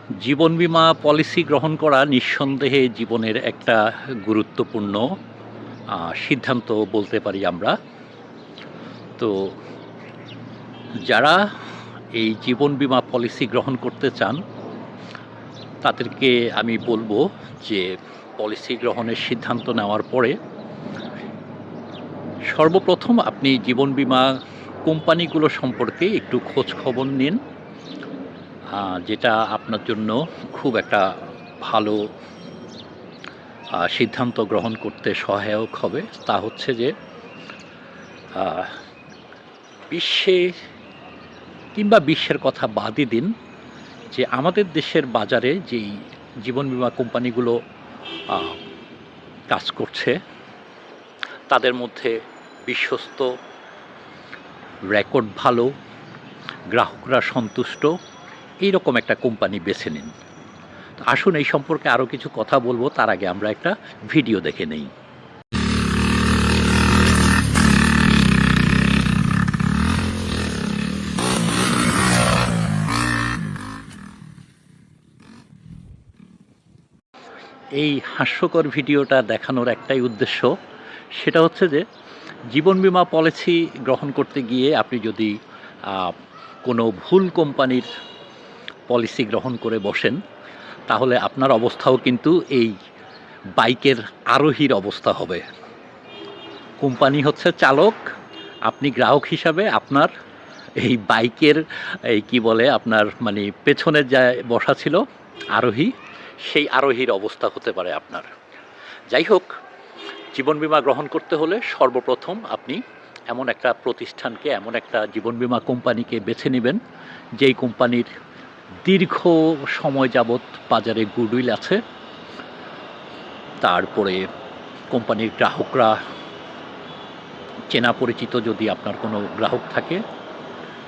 জীবন বীমা পলিসি গ্রহণ করা নিঃসন্দেহে জীবনের একটা গুরুত্বপূর্ণ সিদ্ধান্ত বলতে পারি আমরা। তো যারা এই জীবন বীমা পলিসি গ্রহণ করতে চান, তাদেরকে আমি বলবো যে পলিসি গ্রহণের সিদ্ধান্ত নেওয়ার পরে সর্বপ্রথম আপনি জীবন বীমা কোম্পানিগুলো সম্পর্কে একটু খোঁজ খবর নিন, যেটা আপনার জন্য খুব একটা ভালো সিদ্ধান্ত গ্রহণ করতে সহায়ক হবে। তা হচ্ছে যে বিশ্বে কিংবা বিশ্বের কথা বাদই দিন, যে আমাদের দেশের বাজারে যেই জীবন বীমা কোম্পানিগুলো কাজ করছে, তাদের মধ্যে বিশ্বস্ত, রেকর্ড ভালো, গ্রাহকরা সন্তুষ্ট, এইরকম একটা কোম্পানি বেছে নিন। তো আসুন এই সম্পর্কে আরও কিছু কথা বলবো, তার আগে আমরা একটা ভিডিও দেখে নেই। এই হাস্যকর ভিডিওটা দেখানোর একটাই উদ্দেশ্য, সেটা হচ্ছে যে জীবন বীমা পলিসি গ্রহণ করতে গিয়ে আপনি যদি কোনো ভুল কোম্পানির পলিসি গ্রহণ করে বসেন, তাহলে আপনার অবস্থাও কিন্তু এই বাইকের আরোহীর অবস্থা হবে। কোম্পানি হচ্ছে চালক, আপনি গ্রাহক হিসাবে আপনার এই বাইকের কি বলে আপনার মানে পেছনের যা বসা ছিল আরোহী, সেই আরোহীর অবস্থা হতে পারে আপনার। যাই হোক, জীবন বীমা গ্রহণ করতে হলে সর্বপ্রথম আপনি এমন একটা প্রতিষ্ঠানকে, এমন একটা জীবন বীমা কোম্পানিকে বেছে নেবেন যেই কোম্পানির দীর্ঘ সময় যাবৎ বাজারে গুডউইল আছে। তারপরে কোম্পানির গ্রাহকরা চেনা পরিচিত, যদি আপনার কোনো গ্রাহক থাকে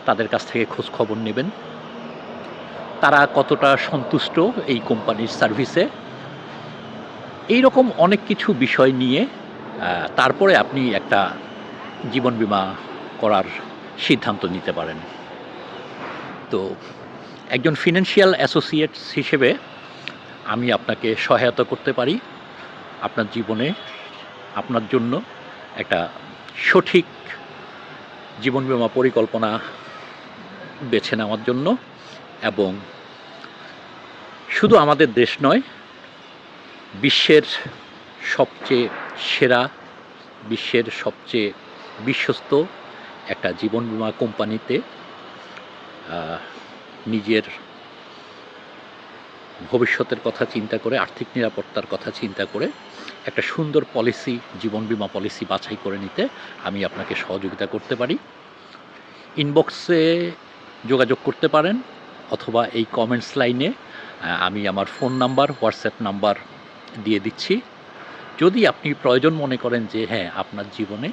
তাদের কাছ থেকে খোঁজ খবর নেবেন, তারা কতটা সন্তুষ্ট এই কোম্পানির সার্ভিসে, এই রকম অনেক কিছু বিষয় নিয়ে তারপরে আপনি একটা জীবন বীমা করার সিদ্ধান্ত নিতে পারেন। তো একজন ফিনান্সিয়াল অ্যাসোসিয়েটস হিসেবে আমি আপনাকে সহায়তা করতে পারি আপনার জীবনে আপনার জন্য একটা সঠিক জীবন বীমা পরিকল্পনা বেছে নেওয়ার জন্য। এবং শুধু আমাদের দেশ নয়, বিশ্বের সবচেয়ে সেরা, বিশ্বের সবচেয়ে বিশ্বস্ত একটা জীবন বীমা কোম্পানিতে নিজের ভবিষ্যতের কথা চিন্তা করে, আর্থিক নিরাপত্তার কথা চিন্তা করে একটা সুন্দর পলিসি, জীবন বীমা পলিসি বাছাই করে নিতে আমি আপনাকে সহযোগিতা করতে পারি। ইনবক্সে যোগাযোগ করতে পারেন, অথবা এই কমেন্টস লাইনে আমি আমার ফোন নাম্বার, হোয়াটসঅ্যাপ নাম্বার দিয়ে দিচ্ছি। যদি আপনি প্রয়োজন মনে করেন যে হ্যাঁ, আপনার জীবনে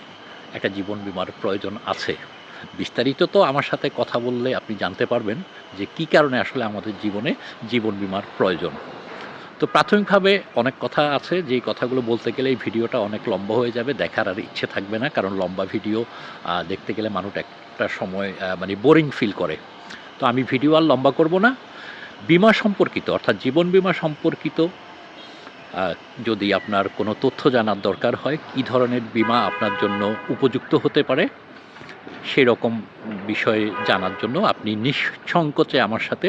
একটা জীবন বীমার প্রয়োজন আছে, বিস্তারিত তো আমার সাথে কথা বললে আপনি জানতে পারবেন যে কী কারণে আসলে আমাদের জীবনে জীবন বীমার প্রয়োজন। তো প্রাথমিকভাবে অনেক কথা আছে, যেই কথাগুলো বলতে গেলে এই ভিডিওটা অনেক লম্বা হয়ে যাবে, দেখার আর ইচ্ছে থাকবে না, কারণ লম্বা ভিডিও দেখতে গেলে মানুষ একটা সময় মানে বোরিং ফিল করে। তো আমি ভিডিও আর লম্বা করব না। বিমা সম্পর্কিত, অর্থাৎ জীবন বিমা সম্পর্কিত যদি আপনার কোনো তথ্য জানার দরকার হয়, কী ধরনের বিমা আপনার জন্য উপযুক্ত হতে পারে, সেরকম বিষয়ে জানার জন্য আপনি নিঃসংকোচে আমার সাথে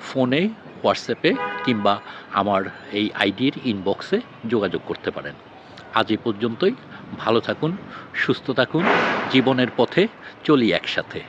ফোনে, হোয়াটসঅ্যাপে কিংবা আমার এই আইডির ইনবক্সে যোগাযোগ করতে পারেন। আজ এই পর্যন্তই। ভালো থাকুন, সুস্থ থাকুন, জীবনের পথে চলি একসাথে।